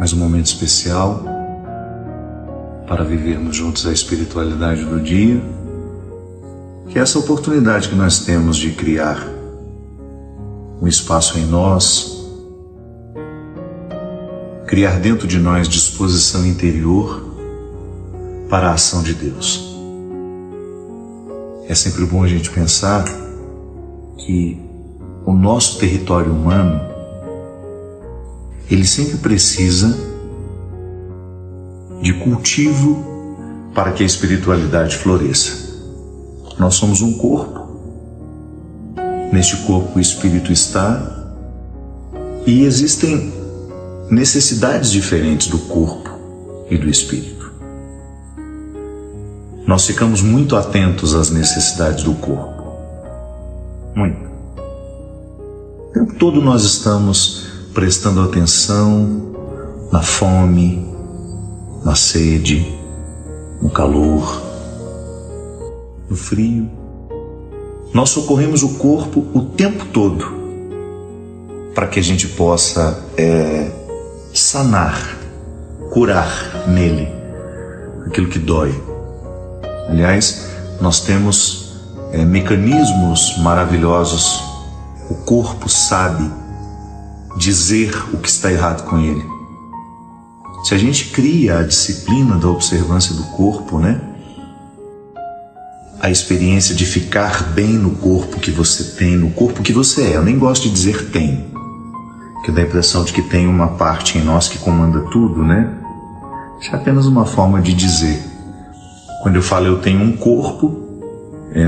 mais um momento especial para vivermos juntos a espiritualidade do dia, que é essa oportunidade que nós temos de criar um espaço em nós, criar dentro de nós disposição interior para a ação de Deus. É sempre bom a gente pensar que o nosso território humano, ele sempre precisa de cultivo para que a espiritualidade floresça. Nós somos um corpo, neste corpo o espírito está, e existem necessidades diferentes do corpo e do espírito. Nós ficamos muito atentos às necessidades do corpo. Muito. O tempo todo nós estamos prestando atenção na fome, na sede, no calor, no frio. Nós socorremos o corpo o tempo todo para que a gente possa sanar, curar nele aquilo que dói. Aliás, nós temos mecanismos maravilhosos. O corpo sabe dizer o que está errado com ele. Se a gente cria a disciplina da observância do corpo, a experiência de ficar bem no corpo que você tem, no corpo que você é. Eu nem gosto de dizer tem, que dá a impressão de que tem uma parte em nós que comanda tudo, Isso é apenas uma forma de dizer. Quando eu falo eu tenho um corpo,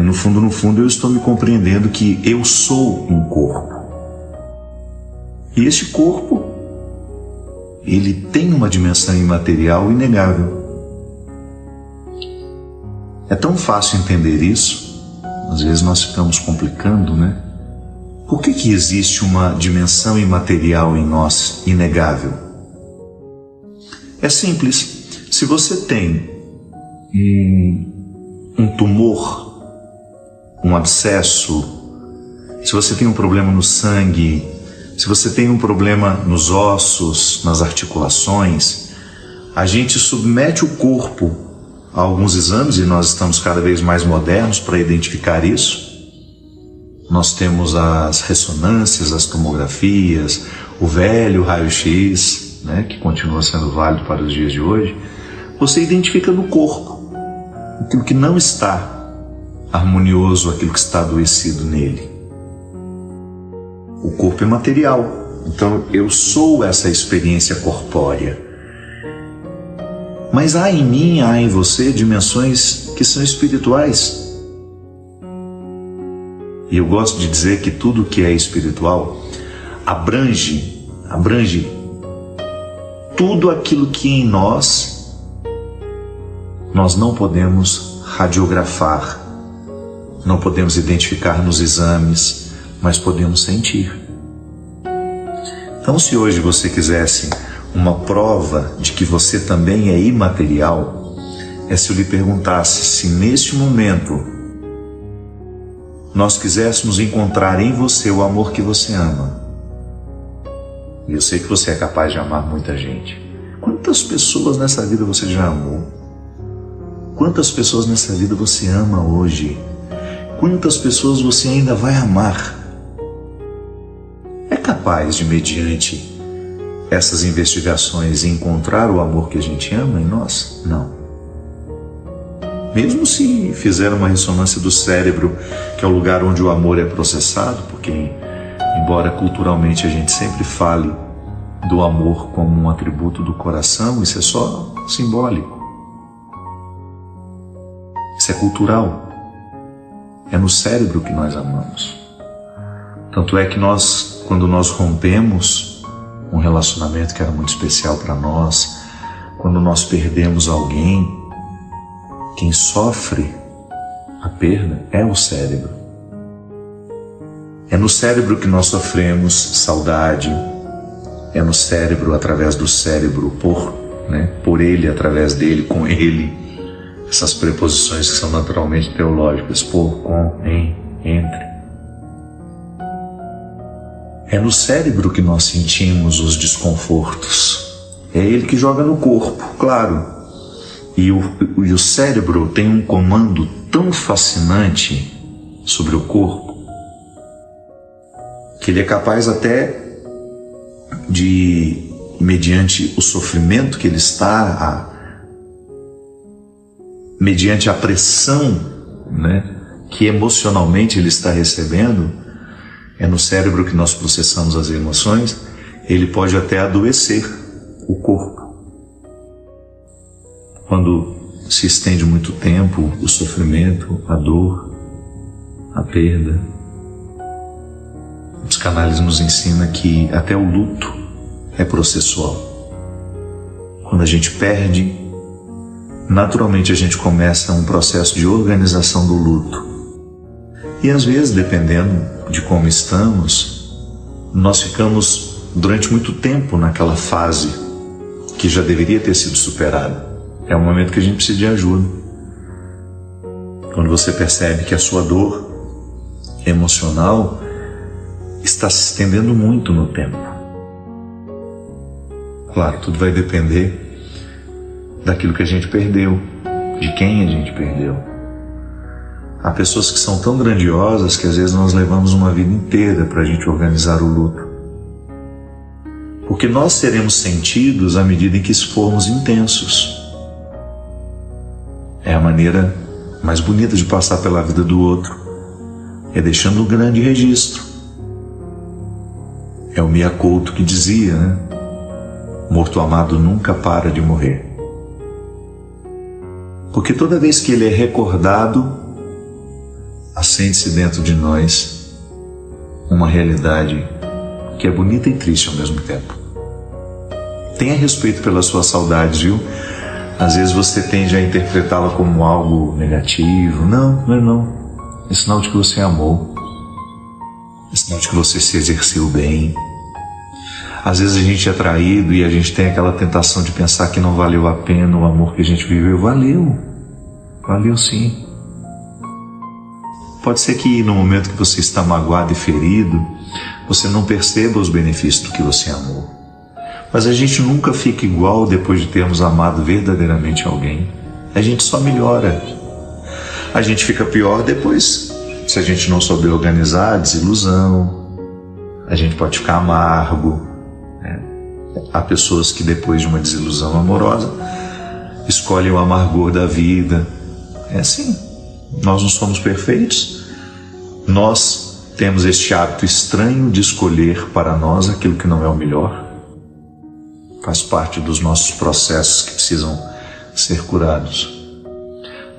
no fundo eu estou me compreendendo que eu sou um corpo. E este corpo, ele tem uma dimensão imaterial inegável. É tão fácil entender isso, às vezes nós ficamos complicando, Por que existe uma dimensão imaterial em nós inegável? É simples. Se você tem um tumor, um abscesso, se você tem um problema no sangue, se você tem um problema nos ossos, nas articulações, a gente submete o corpo a alguns exames, e nós estamos cada vez mais modernos para identificar isso. Nós temos as ressonâncias, as tomografias, o velho raio-x, que continua sendo válido para os dias de hoje. Você identifica no corpo aquilo que não está harmonioso, aquilo que está adoecido nele. O corpo é material, então eu sou essa experiência corpórea. Mas há em mim, há em você dimensões que são espirituais. E eu gosto de dizer que tudo que é espiritual abrange tudo aquilo que em nós não podemos radiografar, não podemos identificar nos exames, mas podemos sentir. Então, se hoje você quisesse uma prova de que você também é imaterial, é se eu lhe perguntasse se neste momento nós quiséssemos encontrar em você o amor que você ama. E eu sei que você é capaz de amar muita gente. Quantas pessoas nessa vida você já amou? Quantas pessoas nessa vida você ama hoje? Quantas pessoas você ainda vai amar? É capaz de, mediante essas investigações, encontrar o amor que a gente ama em nós? Não. Mesmo se fizer uma ressonância do cérebro, que é o lugar onde o amor é processado, porque, embora culturalmente a gente sempre fale do amor como um atributo do coração, isso é só simbólico. Isso é cultural. É no cérebro que nós amamos. Tanto é que quando nós rompemos um relacionamento que era muito especial para nós, quando nós perdemos alguém, quem sofre a perda é o cérebro. É no cérebro que nós sofremos saudade, é no cérebro, através do cérebro, por ele, através dele, com ele. Essas preposições que são naturalmente teológicas, por, com, em, entre. É no cérebro que nós sentimos os desconfortos. É ele que joga no corpo, claro. E o cérebro tem um comando tão fascinante sobre o corpo que ele é capaz até de, mediante o sofrimento que ele está, mediante a pressão, né, que emocionalmente ele está recebendo, é no cérebro que nós processamos as emoções, ele pode até adoecer o corpo. Quando se estende muito tempo o sofrimento, a dor, a perda, a psicanálise nos ensina que até o luto é processual. Quando a gente perde, naturalmente a gente começa um processo de organização do luto. E às vezes, dependendo de como estamos, nós ficamos durante muito tempo naquela fase que já deveria ter sido superada. É um momento que a gente precisa de ajuda. Quando você percebe que a sua dor emocional está se estendendo muito no tempo. Claro, tudo vai depender daquilo que a gente perdeu, de quem a gente perdeu. Há pessoas que são tão grandiosas que às vezes nós levamos uma vida inteira para a gente organizar o luto. Porque nós seremos sentidos à medida em que formos intensos. É a maneira mais bonita de passar pela vida do outro. É deixando um grande registro. É o Mia Couto que dizia, né? Morto amado nunca para de morrer. Porque toda vez que ele é recordado, acende-se dentro de nós uma realidade que é bonita e triste ao mesmo tempo. Tenha respeito pelas suas saudades, viu? Às vezes você tende a interpretá-la como algo negativo. Não, não é não. É sinal de que você amou. É sinal de que você se exerceu bem. Às vezes a gente é traído e a gente tem aquela tentação de pensar que não valeu a pena o amor que a gente viveu. Valeu. Valeu sim. Pode ser que no momento que você está magoado e ferido, você não perceba os benefícios do que você amou. Mas a gente nunca fica igual depois de termos amado verdadeiramente alguém. A gente só melhora. A gente fica pior depois, se a gente não souber organizar a desilusão. A gente pode ficar amargo. Há pessoas que depois de uma desilusão amorosa escolhem o amargor da vida. É assim. Nós não somos perfeitos. Nós temos este hábito estranho de escolher para nós aquilo que não é o melhor. Faz parte dos nossos processos que precisam ser curados.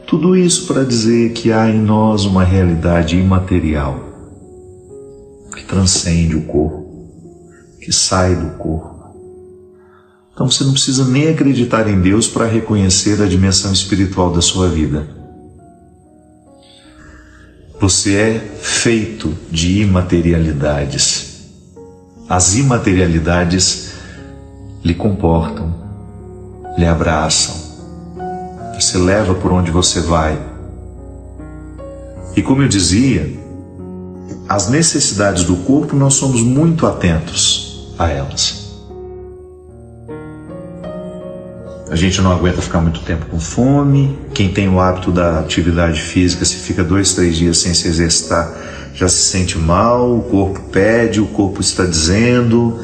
Tudo isso para dizer que há em nós uma realidade imaterial que transcende o corpo, que sai do corpo. Então você não precisa nem acreditar em Deus para reconhecer a dimensão espiritual da sua vida. Você é feito de imaterialidades. As imaterialidades lhe comportam, lhe abraçam. Você leva por onde você vai. E como eu dizia, as necessidades do corpo nós somos muito atentos a elas. A gente não aguenta ficar muito tempo com fome. Quem tem o hábito da atividade física, se fica 2, 3 dias sem se exercitar, já se sente mal, o corpo pede, o corpo está dizendo.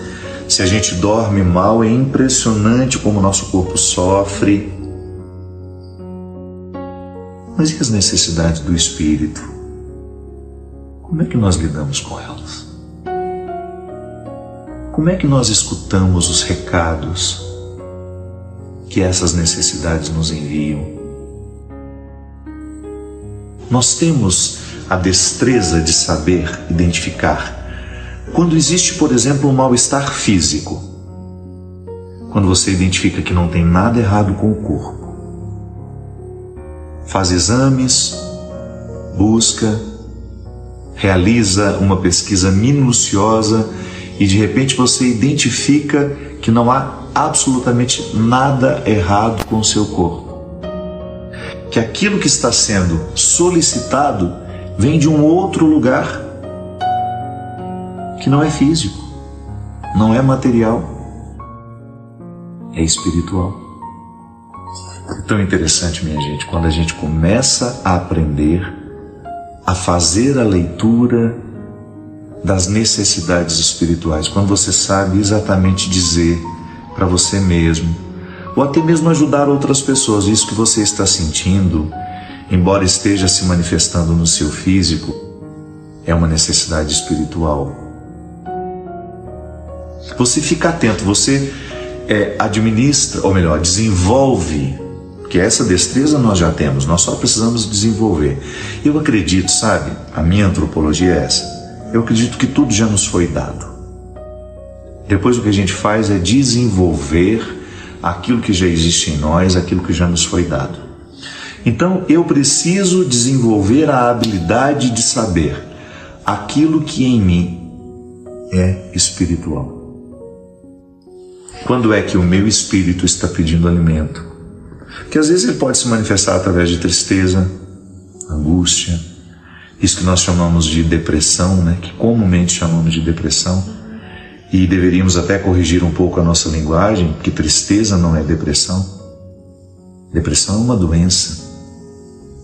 Se a gente dorme mal, é impressionante como o nosso corpo sofre. Mas e as necessidades do espírito? Como é que nós lidamos com elas? Como é que nós escutamos os recados que essas necessidades nos enviam? Nós temos a destreza de saber identificar quando existe, por exemplo, um mal-estar físico. Quando você identifica que não tem nada errado com o corpo. Faz exames, busca, realiza uma pesquisa minuciosa e de repente você identifica que não há absolutamente nada errado com o seu corpo. Que aquilo que está sendo solicitado vem de um outro lugar que não é físico, não é material. é espiritual. É tão interessante, minha gente, quando a gente começa a aprender a fazer a leitura das necessidades espirituais, quando você sabe exatamente dizer para você mesmo, ou até mesmo ajudar outras pessoas, isso que você está sentindo, embora esteja se manifestando no seu físico, é uma necessidade espiritual. Você fica atento, você administra, ou melhor, desenvolve, porque essa destreza nós já temos, nós só precisamos desenvolver. Eu acredito, sabe, a minha antropologia é essa, eu acredito que tudo já nos foi dado. Depois o que a gente faz é desenvolver aquilo que já existe em nós, aquilo que já nos foi dado. Então eu preciso desenvolver a habilidade de saber aquilo que em mim é espiritual. Quando é que o meu espírito está pedindo alimento? Porque às vezes ele pode se manifestar através de tristeza, angústia, isso que nós chamamos de depressão, né? Que comumente chamamos de depressão, e deveríamos até corrigir um pouco a nossa linguagem, porque tristeza não é depressão. Depressão é uma doença.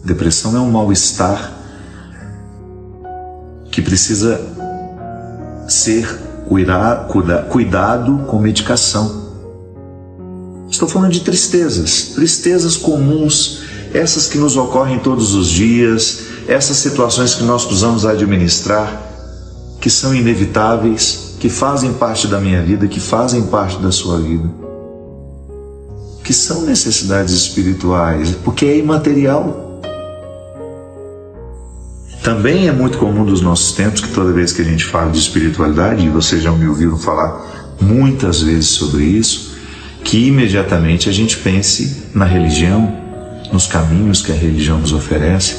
Depressão é um mal-estar que precisa ser cuidado com medicação. Estou falando de tristezas comuns, essas que nos ocorrem todos os dias, essas situações que nós precisamos administrar, que são inevitáveis, que fazem parte da minha vida, que fazem parte da sua vida, que são necessidades espirituais, porque é imaterial. Também é muito comum dos nossos tempos que toda vez que a gente fala de espiritualidade, e vocês já me ouviram falar muitas vezes sobre isso, que imediatamente a gente pense na religião, nos caminhos que a religião nos oferece.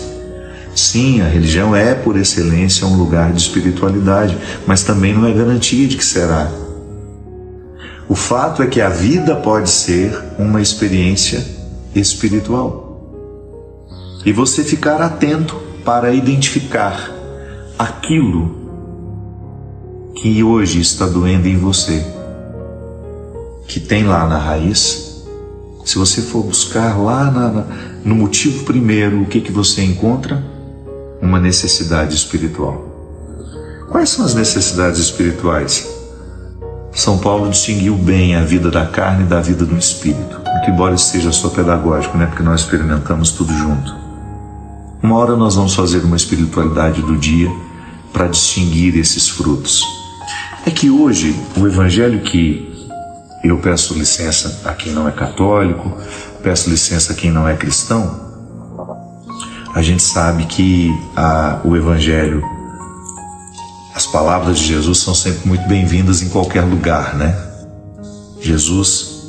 Sim, a religião é por excelência um lugar de espiritualidade, mas também não é garantia de que será. O fato é que a vida pode ser uma experiência espiritual. E você ficar atento para identificar aquilo que hoje está doendo em você, que tem lá na raiz. Se você for buscar lá no motivo primeiro, o que você encontra? Uma necessidade espiritual. Quais são as necessidades espirituais? São Paulo distinguiu bem a vida da carne da vida do espírito, que embora seja só pedagógico, né? Porque nós experimentamos tudo junto. Uma hora nós vamos fazer uma espiritualidade do dia para distinguir esses frutos. É que hoje o evangelho que eu peço licença a quem não é católico, peço licença a quem não é cristão, a gente sabe que o evangelho, as palavras de Jesus são sempre muito bem-vindas em qualquer lugar, né? Jesus,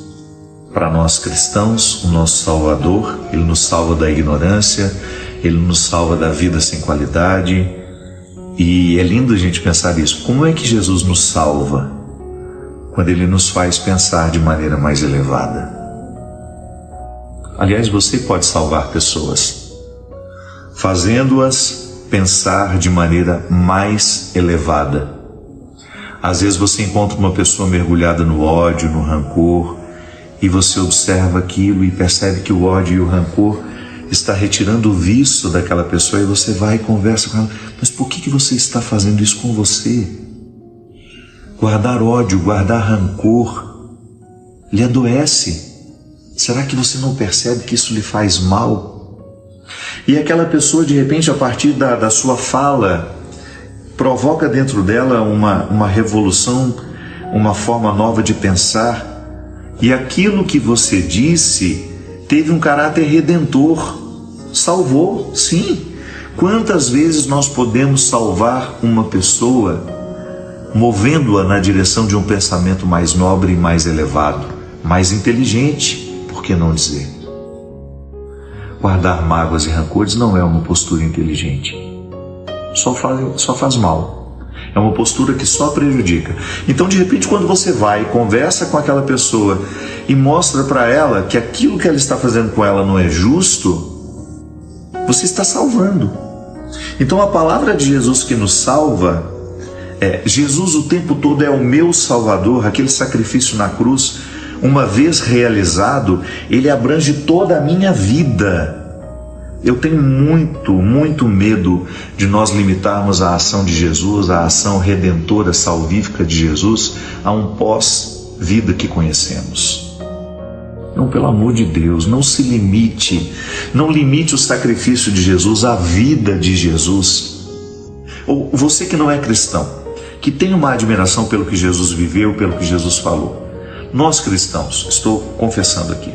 para nós cristãos, o nosso Salvador, Ele nos salva da ignorância, Ele nos salva da vida sem qualidade. E é lindo a gente pensar isso. Como é que Jesus nos salva? Quando Ele nos faz pensar de maneira mais elevada. Aliás, você pode salvar pessoas, fazendo-as pensar de maneira mais elevada. Às vezes você encontra uma pessoa mergulhada no ódio, no rancor, e você observa aquilo e percebe que o ódio e o rancor está retirando o vício daquela pessoa, e você vai e conversa com ela. Mas por que você está fazendo isso com você? Guardar ódio, guardar rancor, lhe adoece. Será que você não percebe que isso lhe faz mal? E aquela pessoa, de repente, a partir da sua fala, provoca dentro dela uma revolução, uma forma nova de pensar. E aquilo que você disse teve um caráter redentor. Salvou, sim. Quantas vezes nós podemos salvar uma pessoa movendo-a na direção de um pensamento mais nobre e mais elevado, mais inteligente, por que não dizer? Guardar mágoas e rancores não é uma postura inteligente. Só faz mal. É uma postura que só prejudica. Então, de repente, quando você vai e conversa com aquela pessoa e mostra para ela que aquilo que ela está fazendo com ela não é justo, você está salvando. Então, a palavra de Jesus que nos salva Jesus o tempo todo é o meu Salvador, aquele sacrifício na cruz, uma vez realizado, ele abrange toda a minha vida. Eu tenho muito medo de nós limitarmos a ação de Jesus, a ação redentora, salvífica de Jesus, a um pós-vida que conhecemos. Não, pelo amor de Deus, não se limite, não limite o sacrifício de Jesus à vida de Jesus. Ou você que não é cristão, que tem uma admiração pelo que Jesus viveu, pelo que Jesus falou. Nós cristãos, estou confessando aqui,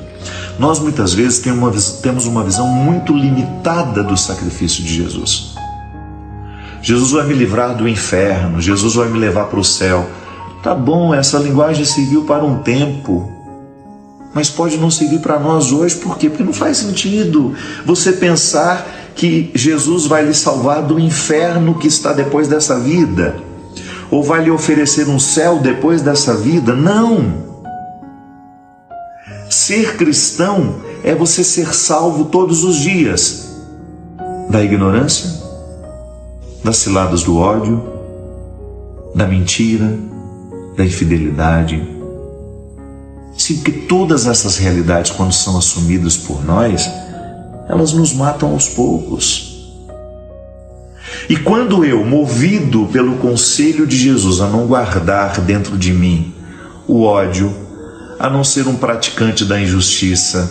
nós muitas vezes temos uma visão muito limitada do sacrifício de Jesus. Jesus vai me livrar do inferno, Jesus vai me levar para o céu. Tá bom, essa linguagem serviu para um tempo, mas pode não servir para nós hoje. Por quê? Porque não faz sentido você pensar que Jesus vai lhe salvar do inferno que está depois dessa vida, ou vai lhe oferecer um céu depois dessa vida. Não! Ser cristão é você ser salvo todos os dias da ignorância, das ciladas do ódio, da mentira, da infidelidade. Sim, porque todas essas realidades, quando são assumidas por nós, elas nos matam aos poucos. E quando eu, movido pelo conselho de Jesus a não guardar dentro de mim o ódio, a não ser um praticante da injustiça,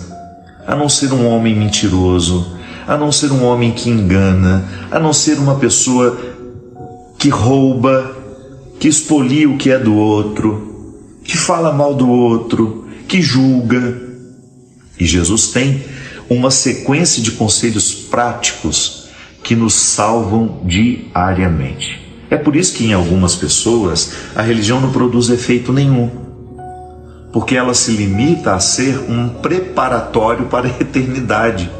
a não ser um homem mentiroso, a não ser um homem que engana, a não ser uma pessoa que rouba, que expolia o que é do outro, que fala mal do outro, que julga. E Jesus tem uma sequência de conselhos práticos que nos salvam diariamente. É por isso que em algumas pessoas a religião não produz efeito nenhum, porque ela se limita a ser um preparatório para a eternidade.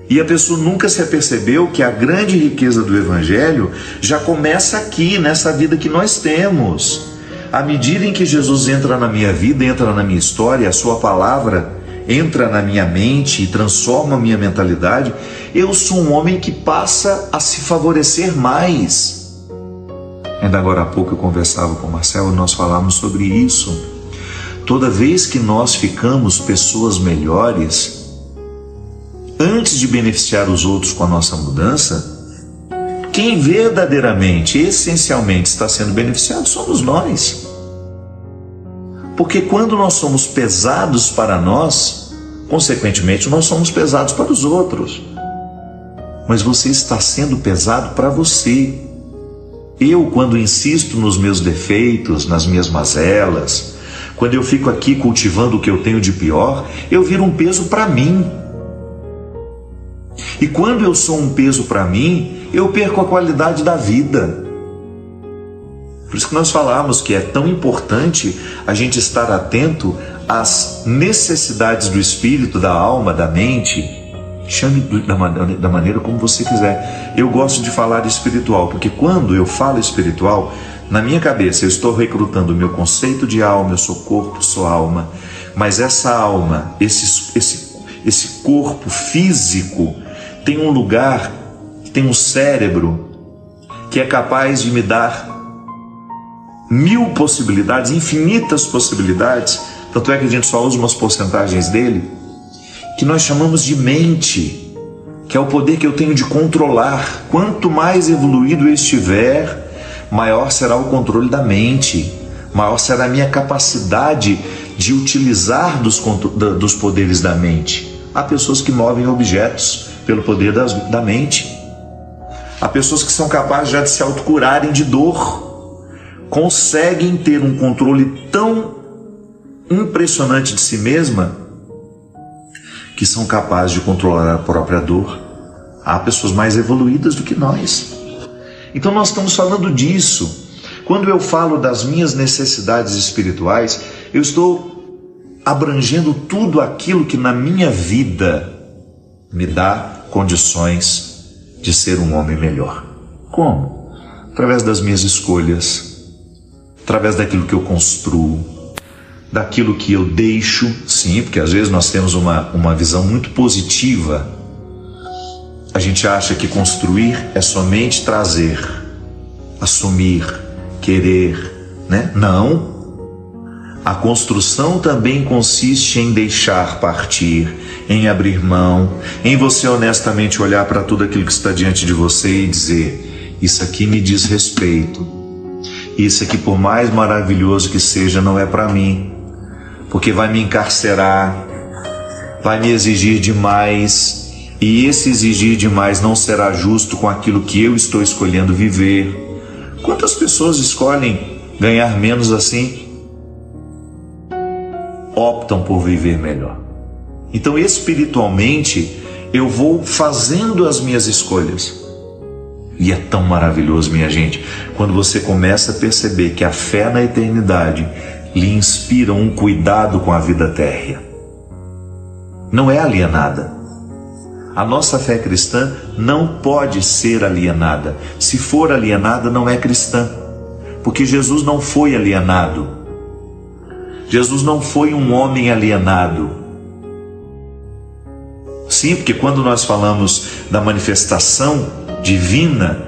E a pessoa nunca se apercebeu que a grande riqueza do Evangelho já começa aqui, nessa vida que nós temos. À medida em que Jesus entra na minha vida, entra na minha história, a sua palavra entra na minha mente e transforma a minha mentalidade, eu sou um homem que passa a se favorecer mais. Ainda agora há pouco eu conversava com o Marcelo e nós falávamos sobre isso. Toda vez que nós ficamos pessoas melhores, antes de beneficiar os outros com a nossa mudança, quem verdadeiramente, essencialmente está sendo beneficiado somos nós. Porque quando nós somos pesados para nós, consequentemente nós somos pesados para os outros. Mas você está sendo pesado para você. Eu, quando insisto nos meus defeitos, nas minhas mazelas, quando eu fico aqui cultivando o que eu tenho de pior, eu viro um peso para mim. E quando eu sou um peso para mim, eu perco a qualidade da vida. Por isso que nós falamos que é tão importante a gente estar atento às necessidades do espírito, da alma, da mente. Chame da maneira como você quiser. Eu gosto de falar espiritual, porque quando eu falo espiritual, na minha cabeça eu estou recrutando o meu conceito de alma. Eu sou corpo, sou alma. Mas essa alma, esse corpo físico, tem um lugar, tem um cérebro que é capaz de me dar 1000 possibilidades, infinitas possibilidades. Tanto é que a gente só usa umas porcentagens dele, que nós chamamos de mente, que é o poder que eu tenho de controlar. Quanto mais evoluído eu estiver, maior será o controle da mente, maior será a minha capacidade de utilizar dos poderes da mente. Há pessoas que movem objetos pelo poder da mente. Há pessoas que são capazes já de se autocurarem de dor, conseguem ter um controle tão impressionante de si mesma que são capazes de controlar a própria dor. Há pessoas mais evoluídas do que nós. Então nós estamos falando disso. Quando eu falo das minhas necessidades espirituais, eu estou abrangendo tudo aquilo que na minha vida me dá condições de ser um homem melhor. Como? Através das minhas escolhas, através daquilo que eu construo, daquilo que eu deixo. Sim, porque às vezes nós temos uma visão muito positiva. A gente acha que construir é somente trazer, assumir, querer, né? Não. A construção também consiste em deixar partir, em abrir mão, em você honestamente olhar para tudo aquilo que está diante de você e dizer: isso aqui me diz respeito. Isso aqui, por mais maravilhoso que seja, não é para mim, porque vai me encarcerar, vai me exigir demais, e esse exigir demais não será justo com aquilo que eu estou escolhendo viver. Quantas pessoas escolhem ganhar menos assim? Optam por viver melhor. Então, espiritualmente, eu vou fazendo as minhas escolhas. E é tão maravilhoso, minha gente, quando você começa a perceber que a fé na eternidade lhe inspira um cuidado com a vida térrea. Não é alienada. A nossa fé cristã não pode ser alienada. Se for alienada, não é cristã. Porque Jesus não foi alienado. Jesus não foi um homem alienado. Sim, porque quando nós falamos da manifestação divina,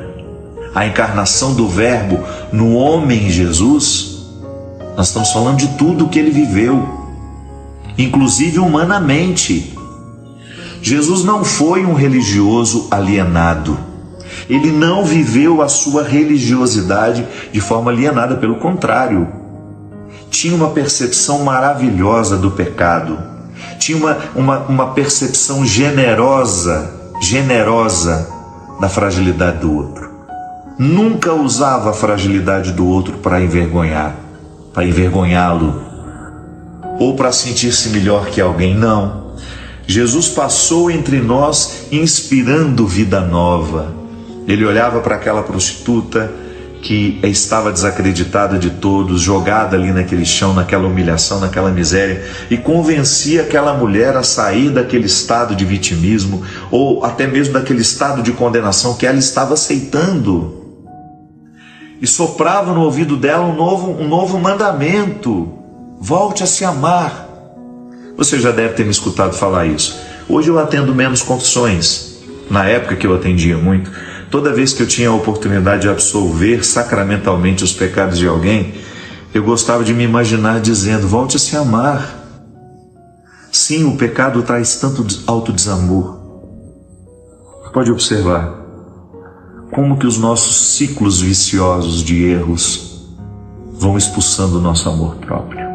a encarnação do Verbo no homem Jesus, nós estamos falando de tudo o que ele viveu, inclusive humanamente. Jesus não foi um religioso alienado. Ele não viveu a sua religiosidade de forma alienada, pelo contrário. Tinha uma percepção maravilhosa do pecado. Tinha uma percepção generosa da fragilidade do outro. Nunca usava a fragilidade do outro para envergonhá-lo, ou para sentir-se melhor que alguém. Não. Jesus passou entre nós inspirando vida nova. Ele olhava para aquela prostituta que estava desacreditada de todos, jogada ali naquele chão, naquela humilhação, naquela miséria, e convencia aquela mulher a sair daquele estado de vitimismo, ou até mesmo daquele estado de condenação que ela estava aceitando. E soprava no ouvido dela um novo mandamento: volte a se amar. Você já deve ter me escutado falar isso. Hoje eu atendo menos confissões. Na época que eu atendia muito, toda vez que eu tinha a oportunidade de absolver sacramentalmente os pecados de alguém, eu gostava de me imaginar dizendo: volte a se amar. Sim, o pecado traz tanto autodesamor. Pode observar como que os nossos ciclos viciosos de erros vão expulsando o nosso amor próprio.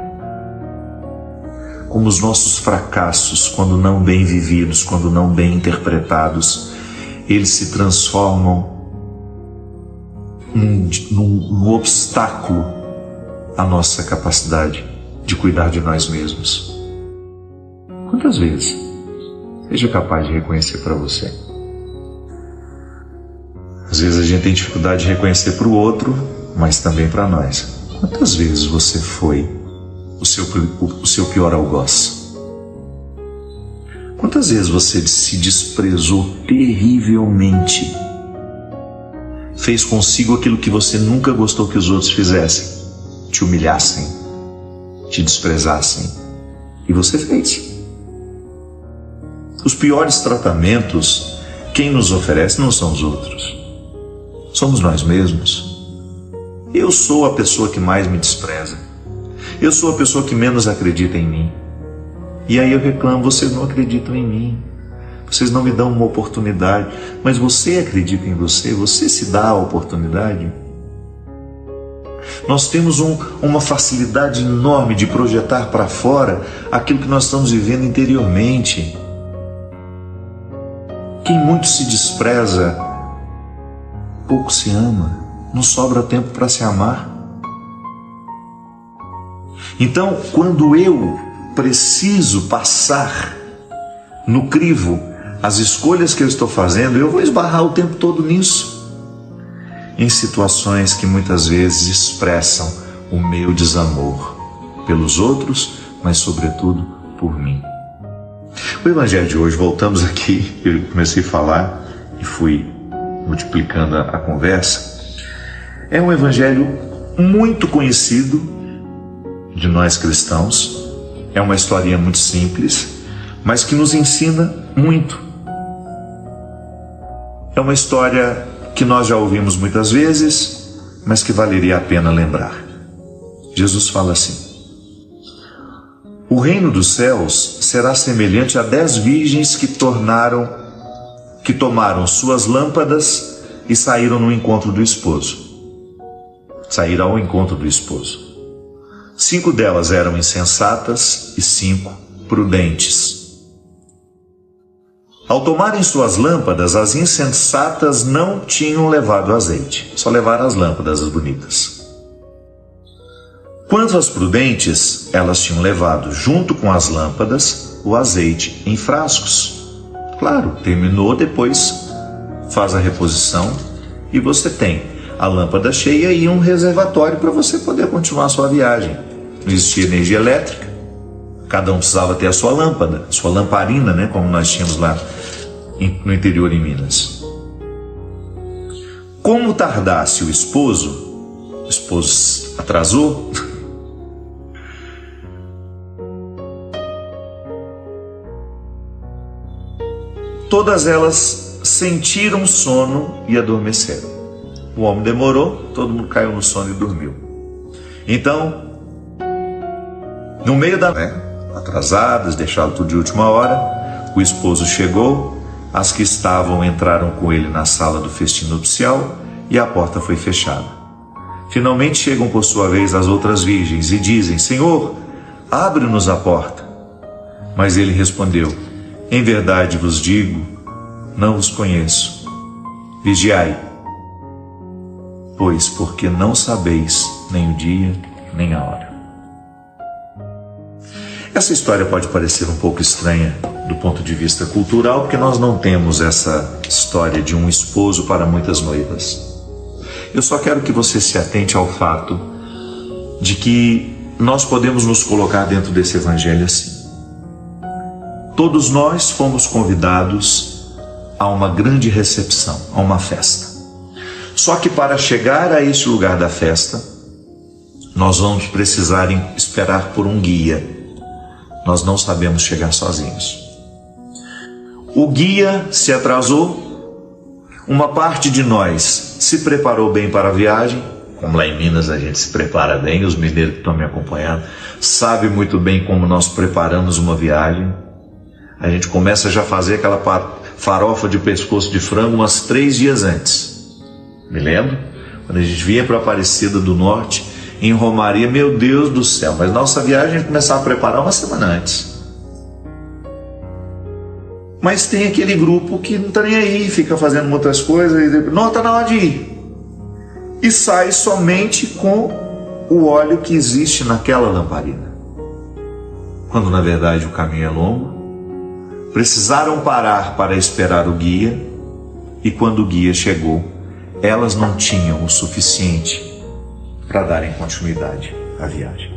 Como os nossos fracassos, quando não bem vividos, quando não bem interpretados, eles se transformam num obstáculo à nossa capacidade de cuidar de nós mesmos. Quantas vezes? Seja capaz de reconhecer para você. Às vezes a gente tem dificuldade de reconhecer para o outro, mas também para nós. Quantas vezes você foi o seu pior algoz? Quantas vezes você se desprezou terrivelmente? Fez consigo aquilo que você nunca gostou que os outros fizessem, te humilhassem, te desprezassem, e você fez. Os piores tratamentos, quem nos oferece não são os outros, somos nós mesmos. Eu sou a pessoa que mais me despreza, eu sou a pessoa que menos acredita em mim. E aí eu reclamo: vocês não acreditam em mim, vocês não me dão uma oportunidade. Mas você acredita em você? Você se dá a oportunidade? Nós temos uma facilidade enorme de projetar para fora aquilo que nós estamos vivendo interiormente. Quem muito se despreza, pouco se ama. Não sobra tempo para se amar. Então, quando eu preciso passar no crivo as escolhas que eu estou fazendo, eu vou esbarrar o tempo todo nisso, em situações que muitas vezes expressam o meu desamor pelos outros, mas sobretudo por mim. O Evangelho de hoje, voltamos aqui, eu comecei a falar e fui multiplicando a conversa, é um Evangelho muito conhecido de nós cristãos. É uma historinha muito simples, mas que nos ensina muito. É uma história que nós já ouvimos muitas vezes, mas que valeria a pena lembrar. Jesus fala assim: O reino dos céus será semelhante a 10 virgens que tomaram suas lâmpadas e saíram no encontro do esposo. Saíram ao encontro do esposo. 5 delas eram insensatas e 5 prudentes. Ao tomarem suas lâmpadas, as insensatas não tinham levado azeite, só levaram as lâmpadas, as bonitas. Quanto às prudentes, elas tinham levado, junto com as lâmpadas, o azeite em frascos. Claro, terminou, depois faz a reposição e você tem a lâmpada cheia e um reservatório para você poder continuar a sua viagem. Não existia energia elétrica, cada um precisava ter a sua lâmpada, sua lamparina, né, como nós tínhamos lá no interior em Minas. Como tardasse o esposo atrasou, todas elas sentiram sono e adormeceram. O homem demorou, todo mundo caiu no sono e dormiu. Então, no meio da atrasadas, deixaram tudo de última hora, o esposo chegou, as que estavam entraram com ele na sala do festim nupcial e a porta foi fechada. Finalmente chegam por sua vez as outras virgens e dizem: Senhor, abre-nos a porta. Mas ele respondeu: Em verdade vos digo, não vos conheço. Vigiai, pois porque não sabeis nem o dia nem a hora. Essa história pode parecer um pouco estranha do ponto de vista cultural, porque nós não temos essa história de um esposo para muitas noivas. Eu só quero que você se atente ao fato de que nós podemos nos colocar dentro desse evangelho assim. Todos nós fomos convidados a uma grande recepção, a uma festa. Só que para chegar a este lugar da festa, nós vamos precisar esperar por um guia. Nós não sabemos chegar sozinhos. O guia se atrasou, uma parte de nós se preparou bem para a viagem, como lá em Minas a gente se prepara bem, os mineiros que estão me acompanhando sabem muito bem como nós preparamos uma viagem. A gente começa já a fazer aquela farofa de pescoço de frango umas 3 dias antes. Me lembro? Quando a gente vinha para Aparecida do Norte, em Romaria, meu Deus do céu, mas nossa viagem a gente começava a preparar uma semana antes. Mas tem aquele grupo que não está nem aí, fica fazendo outras coisas, e não, está na hora de ir. E sai somente com o óleo que existe naquela lamparina. Quando na verdade o caminho é longo, precisaram parar para esperar o guia, e quando o guia chegou, elas não tinham o suficiente para darem continuidade à viagem.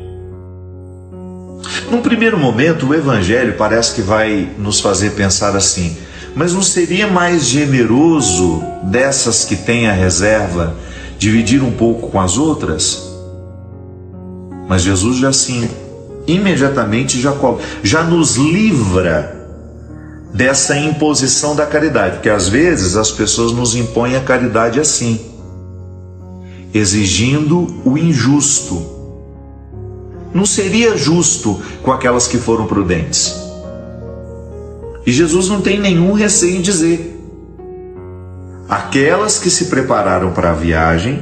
Num primeiro momento, o Evangelho parece que vai nos fazer pensar assim: mas não seria mais generoso dessas que têm a reserva dividir um pouco com as outras? Mas Jesus já assim, imediatamente já nos livra dessa imposição da caridade, porque às vezes as pessoas nos impõem a caridade assim, exigindo o injusto. Não seria justo com aquelas que foram prudentes. E Jesus não tem nenhum receio em dizer: aquelas que se prepararam para a viagem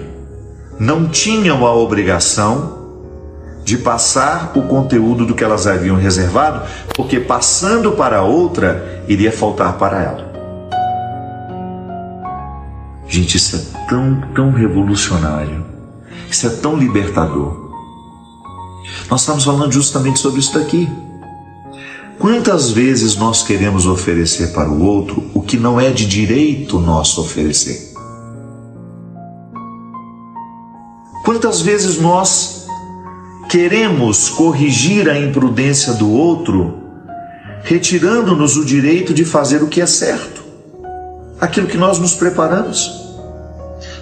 não tinham a obrigação de passar o conteúdo do que elas haviam reservado, porque passando para outra, iria faltar para ela. Gente, isso é tão revolucionário, isso é tão libertador. Nós estamos falando justamente sobre isso daqui. Quantas vezes nós queremos oferecer para o outro o que não é de direito nosso oferecer? Quantas vezes nós queremos corrigir a imprudência do outro, retirando-nos o direito de fazer o que é certo, aquilo que nós nos preparamos?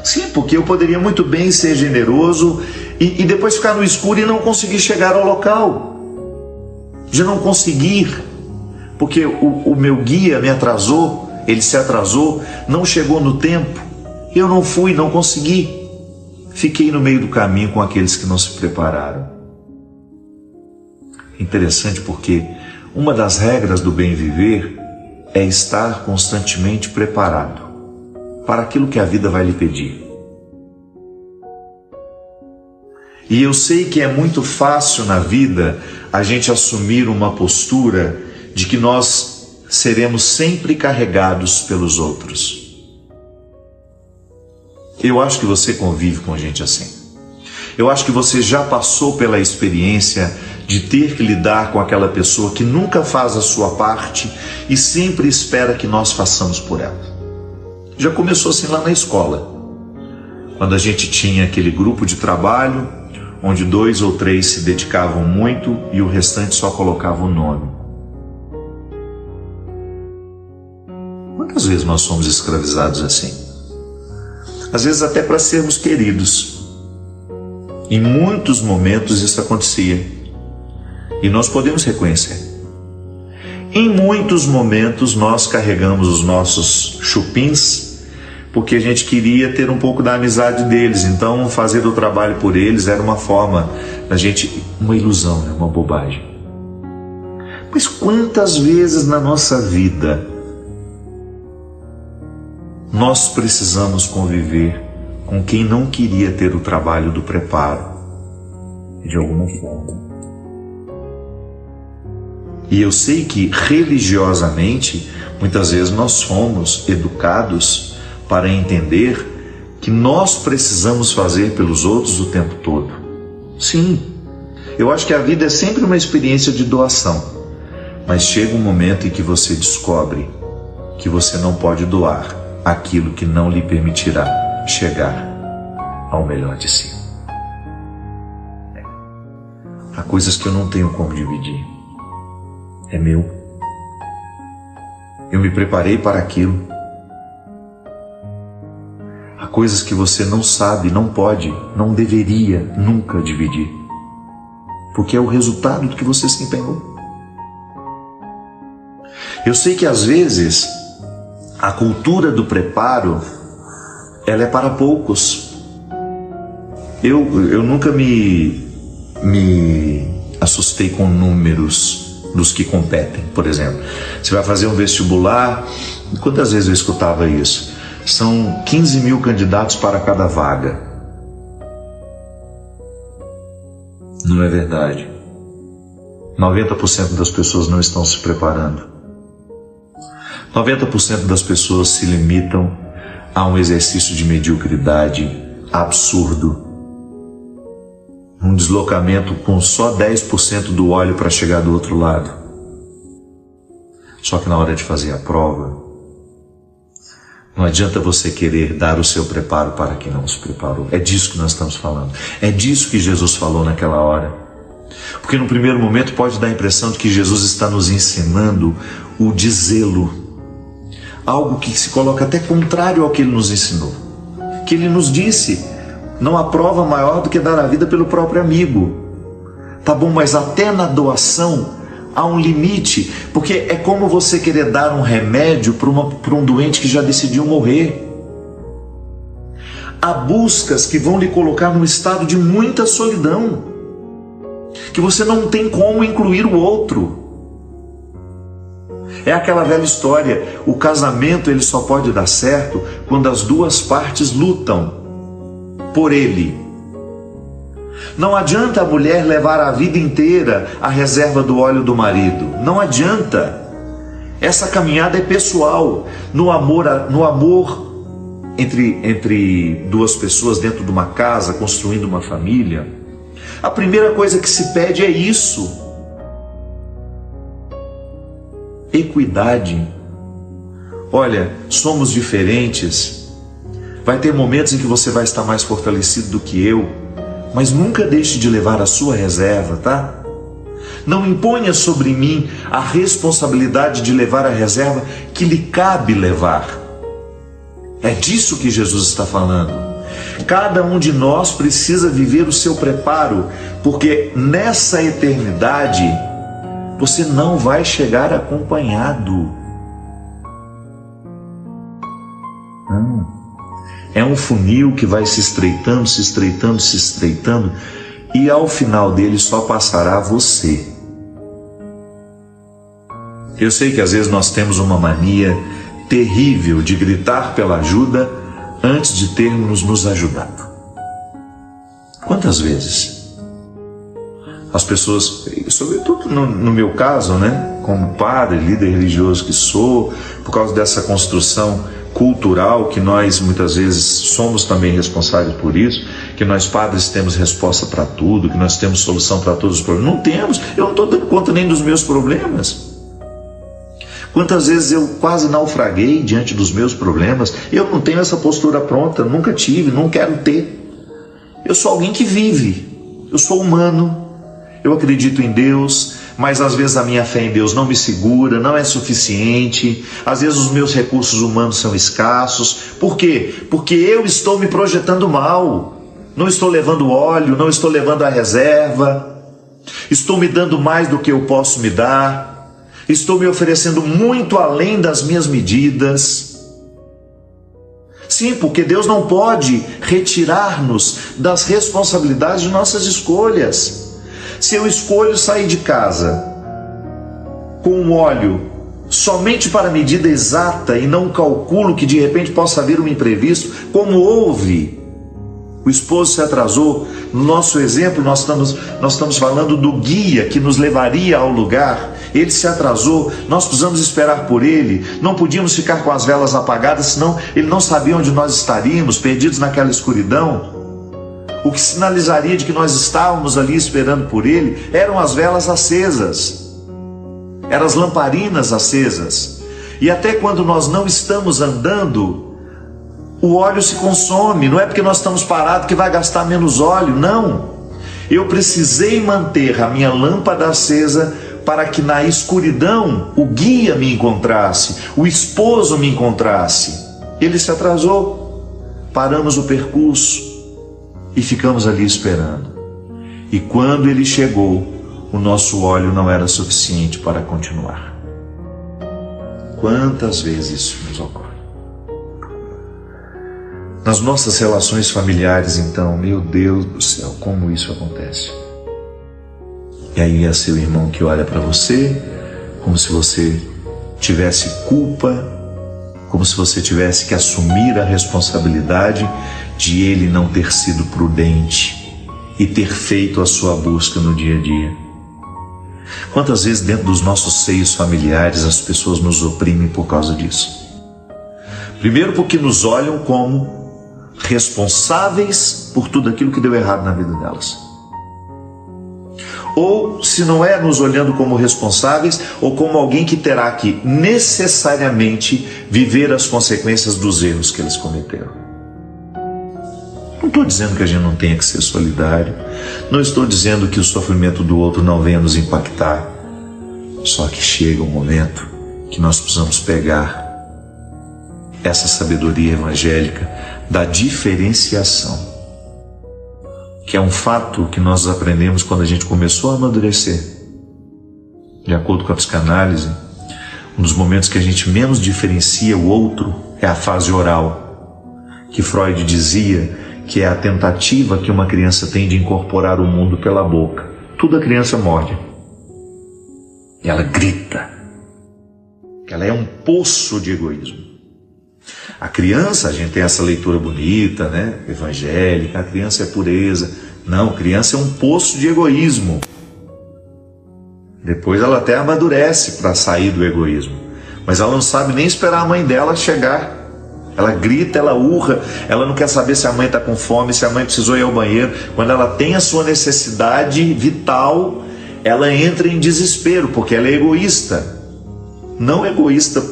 Sim, porque eu poderia muito bem ser generoso e depois ficar no escuro e não conseguir chegar ao local. De não conseguir, porque o meu guia me atrasou, ele se atrasou, não chegou no tempo, eu não fui, não consegui. Fiquei no meio do caminho com aqueles que não se prepararam. Interessante porque uma das regras do bem viver é estar constantemente preparado para aquilo que a vida vai lhe pedir. E eu sei que é muito fácil na vida a gente assumir uma postura de que nós seremos sempre carregados pelos outros. Eu acho que você convive com gente assim. Eu acho que você já passou pela experiência de ter que lidar com aquela pessoa que nunca faz a sua parte e sempre espera que nós façamos por ela. Já começou assim lá na escola, quando a gente tinha aquele grupo de trabalho onde 2 ou 3 se dedicavam muito e o restante só colocava o nome. Quantas vezes nós somos escravizados assim? Às vezes até para sermos queridos. Em muitos momentos isso acontecia. E nós podemos reconhecer. Em muitos momentos nós carregamos os nossos chupins porque a gente queria ter um pouco da amizade deles. Então fazer o trabalho por eles era uma forma da gente, uma ilusão, uma bobagem. Mas quantas vezes na nossa vida nós precisamos conviver com quem não queria ter o trabalho do preparo de alguma forma? E eu sei que religiosamente, muitas vezes nós fomos educados para entender que nós precisamos fazer pelos outros o tempo todo. Sim, eu acho que a vida é sempre uma experiência de doação, mas chega um momento em que você descobre que você não pode doar aquilo que não lhe permitirá chegar ao melhor de si. Há coisas que eu não tenho como dividir. É meu. Eu me preparei para aquilo. Há coisas que você não sabe, não pode, não deveria nunca dividir, porque é o resultado do que você se empenhou. Eu sei que às vezes a cultura do preparo, ela é para poucos. Eu nunca me assustei com números dos que competem. Por exemplo, você vai fazer um vestibular, quantas vezes eu escutava isso? São 15 mil candidatos para cada vaga. Não é verdade. 90% das pessoas não estão se preparando. 90% das pessoas se limitam a um exercício de mediocridade absurdo. Um deslocamento com só 10% do óleo para chegar do outro lado. Só que na hora de fazer a prova, não adianta você querer dar o seu preparo para quem não se preparou. É disso que nós estamos falando. É disso que Jesus falou naquela hora. Porque no primeiro momento pode dar a impressão de que Jesus está nos ensinando o dizê-lo. Algo que se coloca até contrário ao que ele nos ensinou. Que ele nos disse: não há prova maior do que dar a vida pelo próprio amigo. Tá bom, mas até na doação há um limite, porque é como você querer dar um remédio para um doente que já decidiu morrer. Há buscas que vão lhe colocar num estado de muita solidão, que você não tem como incluir o outro. É aquela velha história, o casamento ele só pode dar certo quando as duas partes lutam por ele. Não adianta a mulher levar a vida inteira a reserva do óleo do marido. Não adianta. Essa caminhada é pessoal. No amor entre duas pessoas dentro de uma casa, construindo uma família, a primeira coisa que se pede é isso. Equidade. Olha, somos diferentes. Vai ter momentos em que você vai estar mais fortalecido do que eu, mas nunca deixe de levar a sua reserva, tá? Não imponha sobre mim a responsabilidade de levar a reserva que lhe cabe levar. É disso que Jesus está falando. Cada um de nós precisa viver o seu preparo, porque nessa eternidade você não vai chegar acompanhado. Não. É um funil que vai se estreitando, se estreitando, se estreitando, e ao final dele só passará você. Eu sei que às vezes nós temos uma mania terrível de gritar pela ajuda antes de termos nos ajudado. Quantas vezes as pessoas, sobretudo no meu caso, né, como padre, líder religioso que sou, por causa dessa construção cultural que nós muitas vezes somos também responsáveis por isso, que nós padres temos resposta para tudo, que nós temos solução para todos os problemas. Não temos, eu não estou dando conta nem dos meus problemas. Quantas vezes eu quase naufraguei diante dos meus problemas? Eu não tenho essa postura pronta, nunca tive, não quero ter. Eu sou alguém que vive, eu sou humano, eu acredito em Deus, mas às vezes a minha fé em Deus não me segura, não é suficiente, às vezes os meus recursos humanos são escassos. Por quê? Porque eu estou me projetando mal, não estou levando óleo, não estou levando a reserva, estou me dando mais do que eu posso me dar, estou me oferecendo muito além das minhas medidas. Sim, porque Deus não pode retirar-nos das responsabilidades de nossas escolhas. Se eu escolho sair de casa com um óleo somente para a medida exata e não calculo que de repente possa vir um imprevisto, como houve, o esposo se atrasou. No nosso exemplo, nós estamos falando do guia que nos levaria ao lugar. Ele se atrasou, nós precisamos esperar por ele, não podíamos ficar com as velas apagadas, senão ele não sabia onde nós estaríamos, perdidos naquela escuridão. O que sinalizaria de que nós estávamos ali esperando por ele eram as velas acesas, eram as lamparinas acesas. E até quando nós não estamos andando, o óleo se consome. Não é porque nós estamos parados que vai gastar menos óleo, não. Eu precisei manter a minha lâmpada acesa para que na escuridão o guia me encontrasse, o esposo me encontrasse. Ele se atrasou, paramos o percurso e ficamos ali esperando. E quando ele chegou, o nosso óleo não era suficiente para continuar. Quantas vezes isso nos ocorre? Nas nossas relações familiares, então, meu Deus do céu, como isso acontece? E aí é seu irmão que olha para você como se você tivesse culpa, como se você tivesse que assumir a responsabilidade de ele não ter sido prudente e ter feito a sua busca no dia a dia. Quantas vezes dentro dos nossos seios familiares as pessoas nos oprimem por causa disso? Primeiro porque nos olham como responsáveis por tudo aquilo que deu errado na vida delas. Ou, se não é nos olhando como responsáveis, ou como alguém que terá que necessariamente viver as consequências dos erros que eles cometeram. Não estou dizendo que a gente não tenha que ser solidário, não estou dizendo que o sofrimento do outro não venha nos impactar, só que chega um momento que nós precisamos pegar essa sabedoria evangélica da diferenciação, que é um fato que nós aprendemos quando a gente começou a amadurecer. De acordo com a psicanálise, um dos momentos que a gente menos diferencia o outro é a fase oral, que Freud dizia que é a tentativa que uma criança tem de incorporar o mundo pela boca. Tudo a criança morde. E ela grita. Ela é um poço de egoísmo. A criança, a gente tem essa leitura bonita, né, evangélica, a criança é pureza. Não, a criança é um poço de egoísmo. Depois ela até amadurece para sair do egoísmo, mas ela não sabe nem esperar a mãe dela chegar. Ela grita, ela urra, ela não quer saber se a mãe está com fome, se a mãe precisou ir ao banheiro. Quando ela tem a sua necessidade vital, ela entra em desespero, porque ela é egoísta. Não egoísta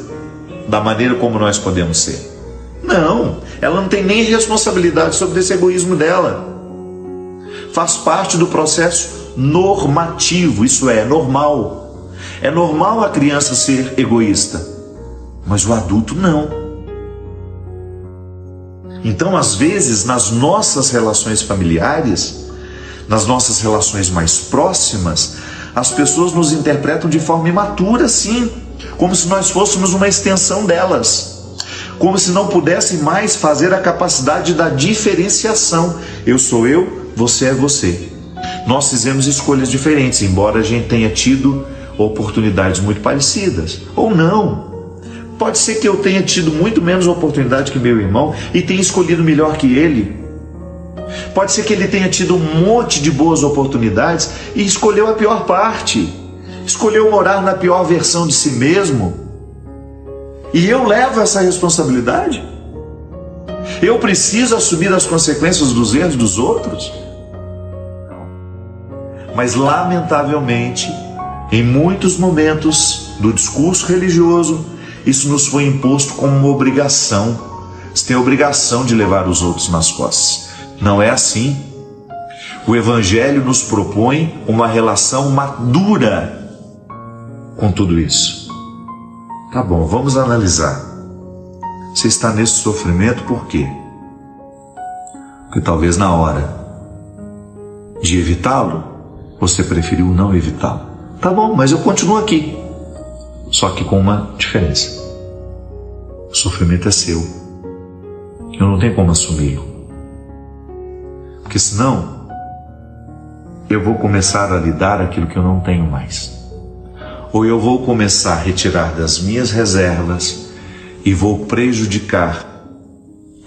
da maneira como nós podemos ser. Não, ela não tem nem responsabilidade sobre esse egoísmo dela. Faz parte do processo normativo, isso é normal. É normal a criança ser egoísta, mas o adulto não. Então, às vezes, nas nossas relações familiares, nas nossas relações mais próximas, as pessoas nos interpretam de forma imatura, sim, como se nós fôssemos uma extensão delas, como se não pudessem mais fazer a capacidade da diferenciação. Eu sou eu, você é você. Nós fizemos escolhas diferentes, embora a gente tenha tido oportunidades muito parecidas. Ou não. Pode ser que eu tenha tido muito menos oportunidade que meu irmão e tenha escolhido melhor que ele. Pode ser que ele tenha tido um monte de boas oportunidades e escolheu a pior parte. Escolheu morar na pior versão de si mesmo. E eu levo essa responsabilidade? Eu preciso assumir as consequências dos erros dos outros? Mas, lamentavelmente, em muitos momentos do discurso religioso, isso nos foi imposto como uma obrigação. Você tem a obrigação de levar os outros nas costas. Não é assim. O Evangelho nos propõe uma relação madura com tudo isso. Tá bom, vamos analisar. Você está nesse sofrimento por quê? Porque talvez na hora de evitá-lo, você preferiu não evitá-lo. Tá bom, mas eu continuo aqui. Só que com uma diferença. O sofrimento é seu. Eu não tenho como assumi-lo. Porque senão, eu vou começar a lhe dar aquilo que eu não tenho mais. Ou eu vou começar a retirar das minhas reservas e vou prejudicar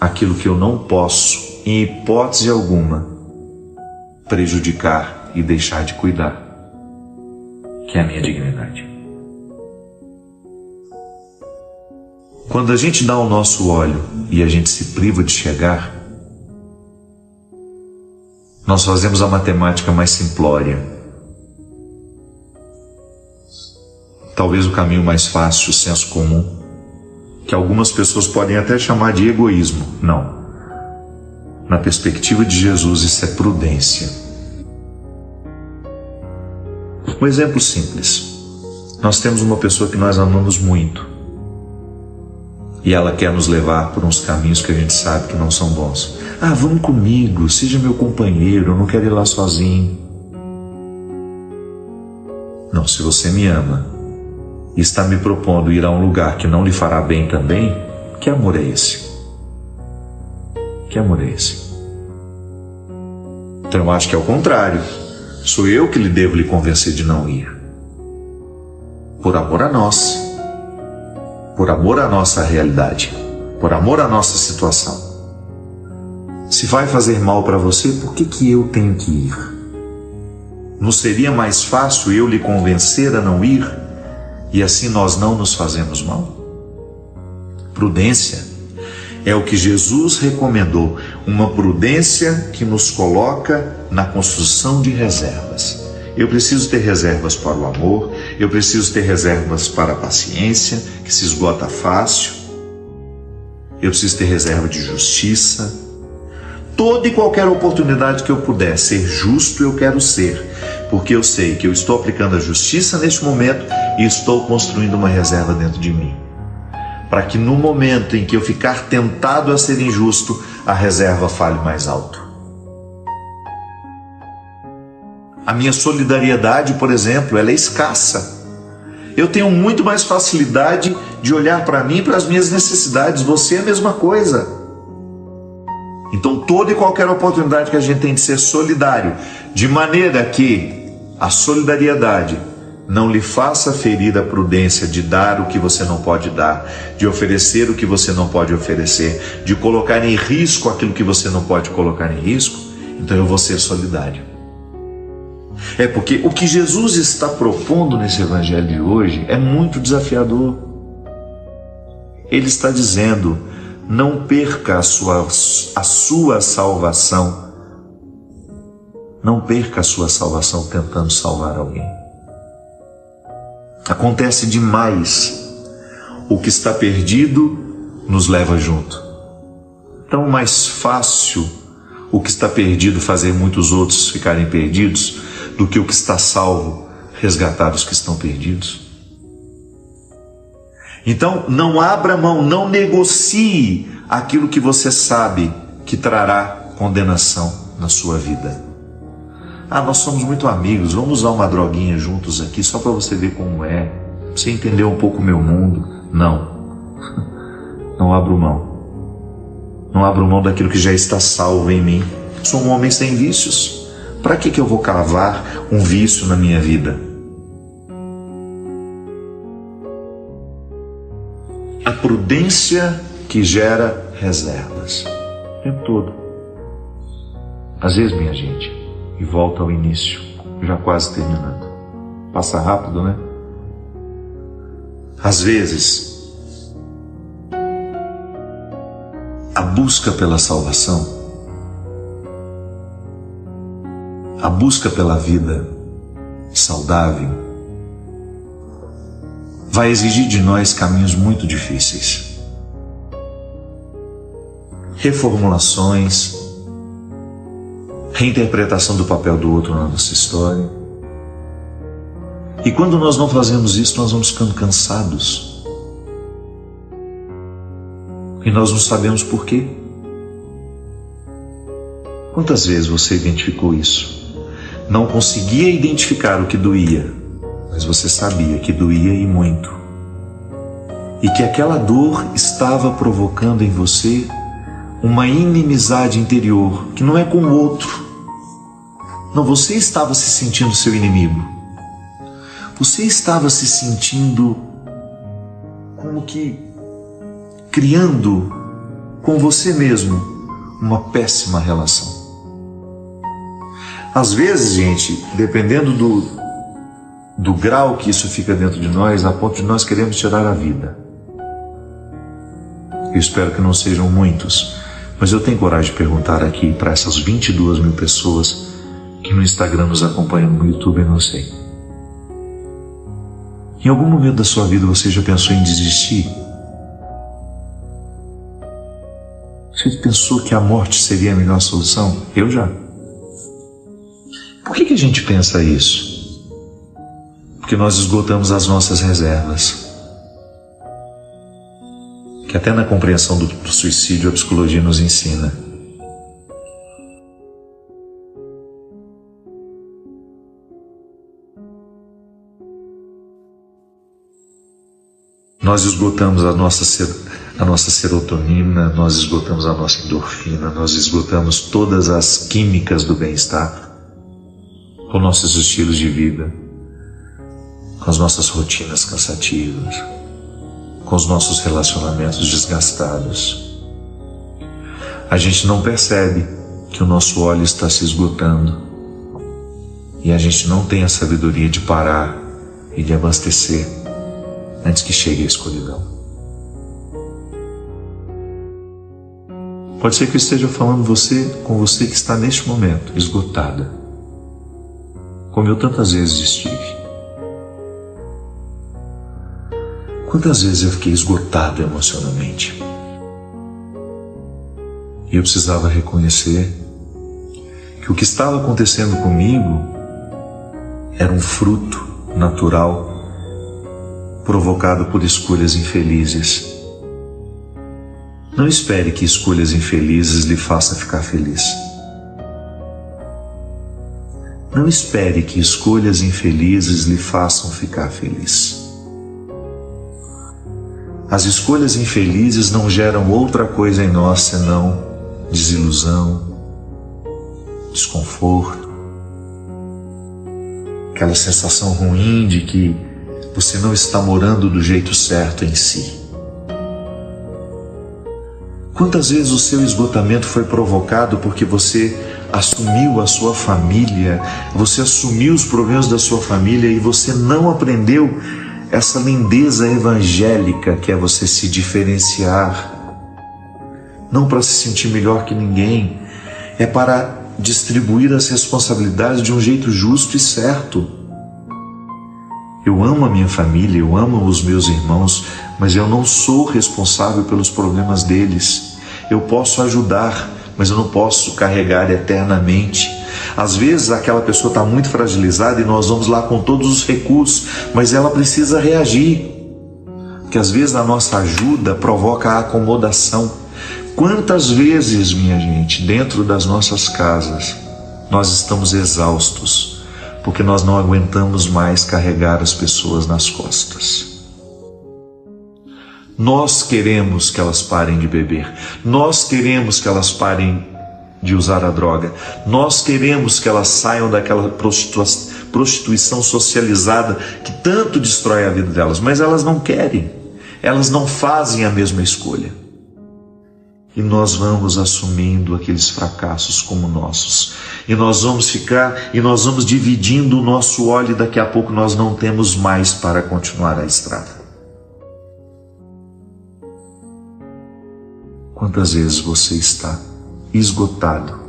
aquilo que eu não posso, em hipótese alguma, prejudicar e deixar de cuidar, que é a minha dignidade. Quando a gente dá o nosso óleo e a gente se priva de chegar, nós fazemos a matemática mais simplória. Talvez o caminho mais fácil, o senso comum, que algumas pessoas podem até chamar de egoísmo. Não. Na perspectiva de Jesus, isso é prudência. Um exemplo simples. Nós temos uma pessoa que nós amamos muito e ela quer nos levar por uns caminhos que a gente sabe que não são bons. Ah, vamos comigo, seja meu companheiro, eu não quero ir lá sozinho. Não, se você me ama e está me propondo ir a um lugar que não lhe fará bem também, que amor é esse? Que amor é esse? Então eu acho que é o contrário. Sou eu que lhe devo lhe convencer de não ir. Por amor a nós. Por amor à nossa realidade. Por amor à nossa situação. Se vai fazer mal para você, por que eu tenho que ir? Não seria mais fácil eu lhe convencer a não ir? E assim nós não nos fazemos mal? Prudência é o que Jesus recomendou, uma prudência que nos coloca na construção de reservas. Eu preciso ter reservas para o amor, eu preciso ter reservas para a paciência, que se esgota fácil, eu preciso ter reserva de justiça. Toda e qualquer oportunidade que eu puder ser justo, eu quero ser, porque eu sei que eu estou aplicando a justiça neste momento e estou construindo uma reserva dentro de mim, para que no momento em que eu ficar tentado a ser injusto, a reserva fale mais alto. A minha solidariedade, por exemplo, ela é escassa. Eu tenho muito mais facilidade de olhar para mim e para as minhas necessidades. Você é a mesma coisa. Então, toda e qualquer oportunidade que a gente tem de ser solidário, de maneira que a solidariedade não lhe faça ferir a prudência de dar o que você não pode dar, de oferecer o que você não pode oferecer, de colocar em risco aquilo que você não pode colocar em risco, então eu vou ser solidário. É porque o que Jesus está propondo nesse evangelho de hoje é muito desafiador. Ele está dizendo: não perca a sua salvação. Não perca a sua salvação tentando salvar alguém. Acontece demais. O que está perdido nos leva junto. Tão mais fácil o que está perdido fazer muitos outros ficarem perdidos do que o que está salvo resgatar os que estão perdidos. Então, não abra mão, não negocie aquilo que você sabe que trará condenação na sua vida. Ah, nós somos muito amigos, vamos usar uma droguinha juntos aqui só para você ver como é, pra você entender um pouco o meu mundo. Não. Não abro mão. Não abro mão daquilo que já está salvo em mim. Sou um homem sem vícios. Para que eu vou cavar um vício na minha vida? a prudência que gera reservas. O tempo todo. Às vezes, minha gente, e volta ao início, já quase terminando. Passa rápido, né? Às vezes, a busca pela salvação, a busca pela vida saudável, vai exigir de nós caminhos muito difíceis. Reformulações, reinterpretação do papel do outro na nossa história. E quando nós não fazemos isso, nós vamos ficando cansados. E nós não sabemos por quê. Quantas vezes você identificou isso? Não conseguia identificar o que doía, mas você sabia que doía e muito. E que aquela dor estava provocando em você uma inimizade interior, que não é com o outro. Não, você estava se sentindo seu inimigo. Você estava se sentindo como que criando com você mesmo uma péssima relação. Às vezes, gente, dependendo do grau que isso fica dentro de nós, a ponto de nós queremos tirar a vida. Eu espero que não sejam muitos, mas eu tenho coragem de perguntar aqui para essas 22 mil pessoas que no Instagram nos acompanham, no YouTube, eu não sei. Em algum momento da sua vida você já pensou em desistir? Você pensou que a morte seria a melhor solução? Eu já. Por que a gente pensa isso? Porque nós esgotamos as nossas reservas. Que até na compreensão do suicídio a psicologia nos ensina. Nós esgotamos a nossa serotonina, nós esgotamos a nossa endorfina, nós esgotamos todas as químicas do bem-estar com nossos estilos de vida, com as nossas rotinas cansativas, com os nossos relacionamentos desgastados. A gente não percebe que o nosso óleo está se esgotando e a gente não tem a sabedoria de parar e de abastecer antes que chegue a escuridão. Pode ser que eu esteja falando com você que está neste momento esgotada, como eu tantas vezes estive. Quantas vezes eu fiquei esgotado emocionalmente? E eu precisava reconhecer que o que estava acontecendo comigo era um fruto natural provocado por escolhas infelizes. Não espere que escolhas infelizes lhe façam ficar feliz. Não espere que escolhas infelizes lhe façam ficar feliz. As escolhas infelizes não geram outra coisa em nós senão desilusão, desconforto, aquela sensação ruim de que você não está morando do jeito certo em si. Quantas vezes o seu esgotamento foi provocado porque você assumiu a sua família, você assumiu os problemas da sua família e você não aprendeu essa lindeza evangélica que é você se diferenciar, não para se sentir melhor que ninguém, é para distribuir as responsabilidades de um jeito justo e certo. Eu amo a minha família, eu amo os meus irmãos, mas eu não sou responsável pelos problemas deles. Eu posso ajudar, mas eu não posso carregar eternamente. Às vezes aquela pessoa está muito fragilizada e nós vamos lá com todos os recursos, mas ela precisa reagir. Porque às vezes a nossa ajuda provoca a acomodação. Quantas vezes, minha gente, dentro das nossas casas, nós estamos exaustos, porque nós não aguentamos mais carregar as pessoas nas costas. Nós queremos que elas parem de beber, nós queremos que elas parem de usar a droga, nós queremos que elas saiam daquela prostituição socializada que tanto destrói a vida delas, mas elas não querem. elas não fazem a mesma escolha. E nós vamos assumindo aqueles fracassos como nossos. E nós vamos dividindo o nosso óleo e daqui a pouco nós não temos mais para continuar a estrada. Quantas vezes você está esgotado,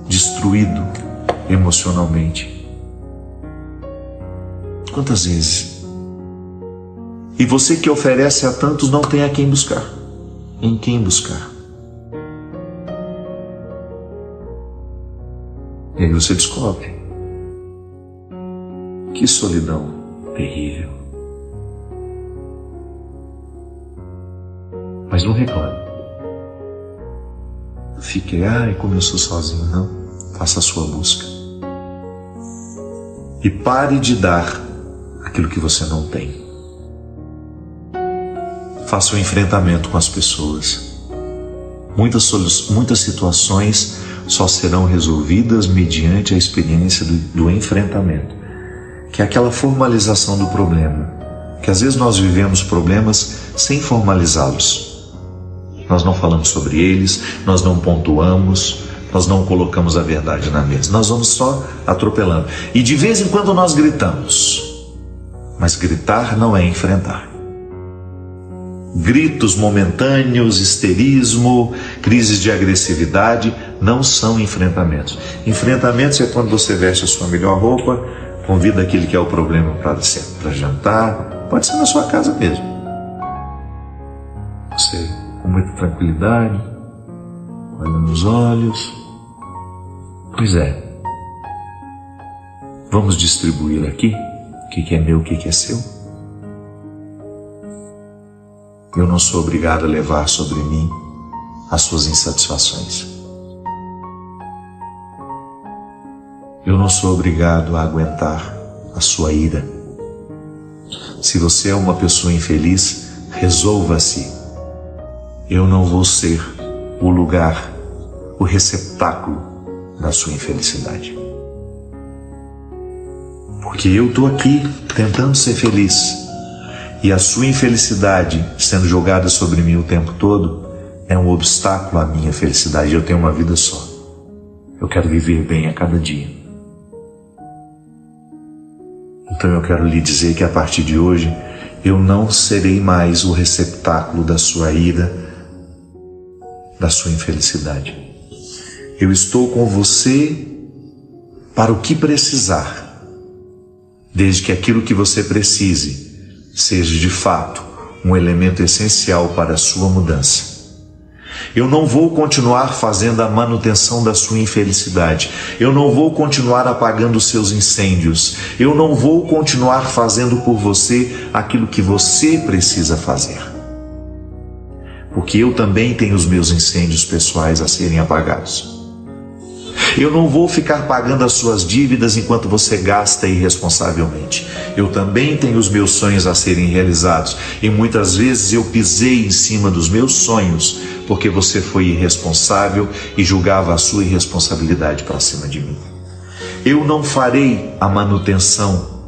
destruído emocionalmente? Quantas vezes? E você que oferece a tantos não tem a quem buscar. Em quem buscar? E aí você descobre que solidão terrível. Mas não reclame. Fique, como eu sou sozinho. Não. Faça a sua busca. E pare de dar aquilo que você não tem. Faça o enfrentamento com as pessoas. Muitas situações só serão resolvidas mediante a experiência do enfrentamento, que é aquela formalização do problema, que às vezes nós vivemos problemas sem formalizá-los. Nós não falamos sobre eles, nós não pontuamos, nós não colocamos a verdade na mesa, nós vamos só atropelando. E de vez em quando nós gritamos, mas gritar não é enfrentar. Gritos momentâneos, histerismo, crises de agressividade não são enfrentamentos. Enfrentamentos é quando você veste a sua melhor roupa, convida aquele que é o problema para jantar, pode ser na sua casa mesmo. Você, com muita tranquilidade, olha nos olhos. Pois é, vamos distribuir aqui o que é meu, o que é seu? Eu não sou obrigado a levar sobre mim as suas insatisfações. Eu não sou obrigado a aguentar a sua ira. Se você é uma pessoa infeliz, resolva-se. Eu não vou ser o lugar, o receptáculo da sua infelicidade. Porque eu estou aqui tentando ser feliz. E a sua infelicidade sendo jogada sobre mim o tempo todo é um obstáculo à minha felicidade. Eu tenho uma vida só. Eu quero viver bem a cada dia. Então eu quero lhe dizer que a partir de hoje eu não serei mais o receptáculo da sua ira, da sua infelicidade. Eu estou com você para o que precisar, desde que aquilo que você precise seja de fato um elemento essencial para a sua mudança. Eu não vou continuar fazendo a manutenção da sua infelicidade. Eu não vou continuar apagando os seus incêndios. Eu não vou continuar fazendo por você aquilo que você precisa fazer. Porque eu também tenho os meus incêndios pessoais a serem apagados. Eu não vou ficar pagando as suas dívidas enquanto você gasta irresponsavelmente. Eu também tenho os meus sonhos a serem realizados. E muitas vezes eu pisei em cima dos meus sonhos porque você foi irresponsável e julgava a sua irresponsabilidade para cima de mim. Eu não farei a manutenção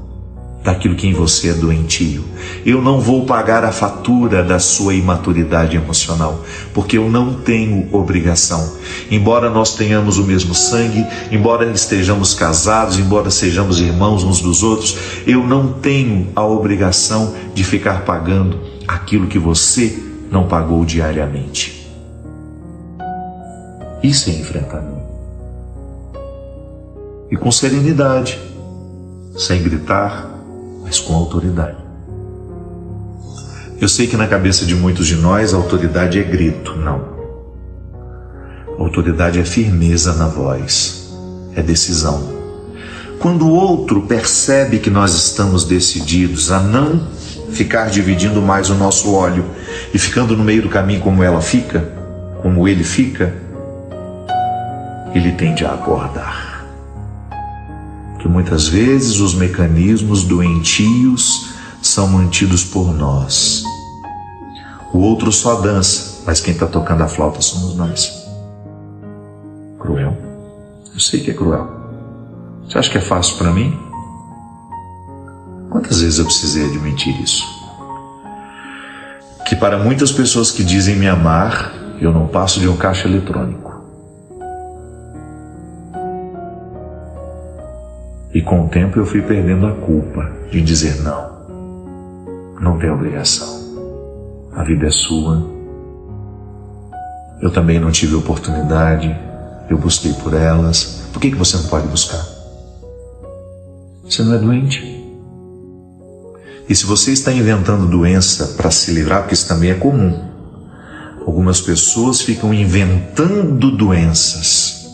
daquilo que em você é doentio. Eu não vou pagar a fatura da sua imaturidade emocional, porque eu não tenho obrigação. Embora nós tenhamos o mesmo sangue, embora estejamos casados, embora sejamos irmãos uns dos outros, eu não tenho a obrigação de ficar pagando aquilo que você não pagou diariamente. Isso é enfrentamento. E com serenidade, sem gritar, mas com autoridade. Eu sei que na cabeça de muitos de nós a autoridade é grito. Não. A autoridade é firmeza na voz, é decisão. Quando o outro percebe que nós estamos decididos a não ficar dividindo mais o nosso óleo e ficando no meio do caminho como ele fica, ele tende a acordar. Que muitas vezes os mecanismos doentios são mantidos por nós. O outro só dança, mas quem está tocando a flauta somos nós. Cruel. Eu sei que é cruel. Você acha que é fácil para mim? Quantas vezes eu precisei admitir isso? que para muitas pessoas que dizem me amar, eu não passo de um caixa eletrônico. E com o tempo eu fui perdendo a culpa de dizer não tem obrigação. A vida é sua. Eu também não tive oportunidade, eu busquei por elas. Por que você não pode buscar? Você não é doente? E se você está inventando doença para se livrar, porque isso também é comum, algumas pessoas ficam inventando doenças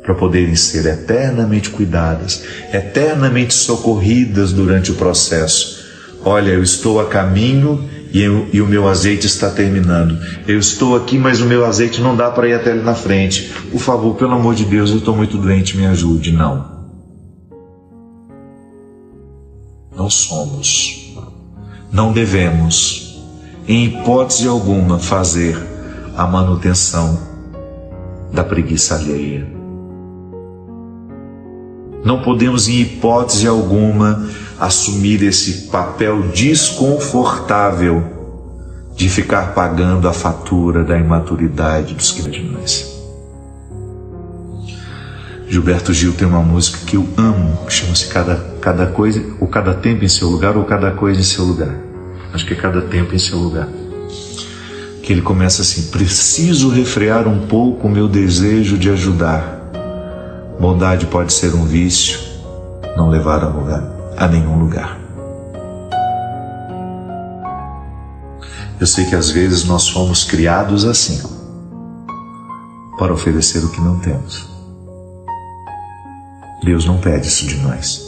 para poderem ser eternamente cuidadas, eternamente socorridas durante o processo. Olha, eu estou a caminho e o meu azeite está terminando. Eu estou aqui, mas o meu azeite não dá para ir até ali na frente. Por favor, pelo amor de Deus, eu estou muito doente, me ajude. Não somos, não devemos, em hipótese alguma, fazer a manutenção da preguiça alheia. Não podemos, em hipótese alguma, assumir esse papel desconfortável de ficar pagando a fatura da imaturidade dos que de nós. Gilberto Gil tem uma música que eu amo, que chama-se Cada Coisa, ou Cada Tempo em Seu Lugar, ou Cada Coisa em Seu Lugar. Acho que é Cada Tempo em Seu Lugar. Que ele começa assim: preciso refrear um pouco o meu desejo de ajudar. Bondade pode ser um vício, não levar a nenhum lugar. Eu sei que às vezes nós fomos criados assim, para oferecer o que não temos. Deus não pede isso de nós.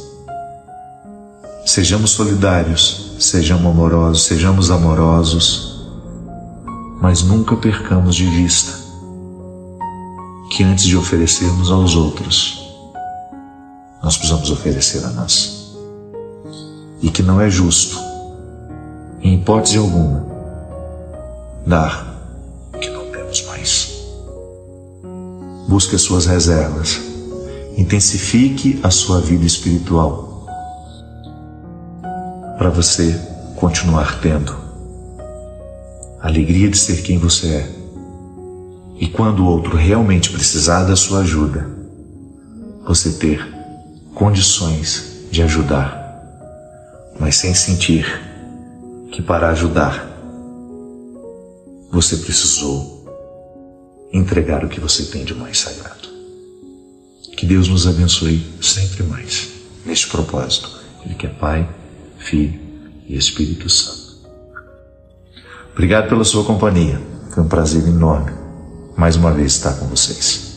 Sejamos solidários, sejamos amorosos, mas nunca percamos de vista que antes de oferecermos aos outros, nós precisamos oferecer a nós. E que não é justo, em hipótese alguma, dar o que não temos mais. Busque as suas reservas. Intensifique a sua vida espiritual para você continuar tendo a alegria de ser quem você é. E quando o outro realmente precisar da sua ajuda, você ter condições de ajudar, mas sem sentir que para ajudar você precisou entregar o que você tem de mais sagrado. Que Deus nos abençoe sempre mais neste propósito. Ele que é Pai, Filho e Espírito Santo. Obrigado pela sua companhia. Foi um prazer enorme mais uma vez estar com vocês.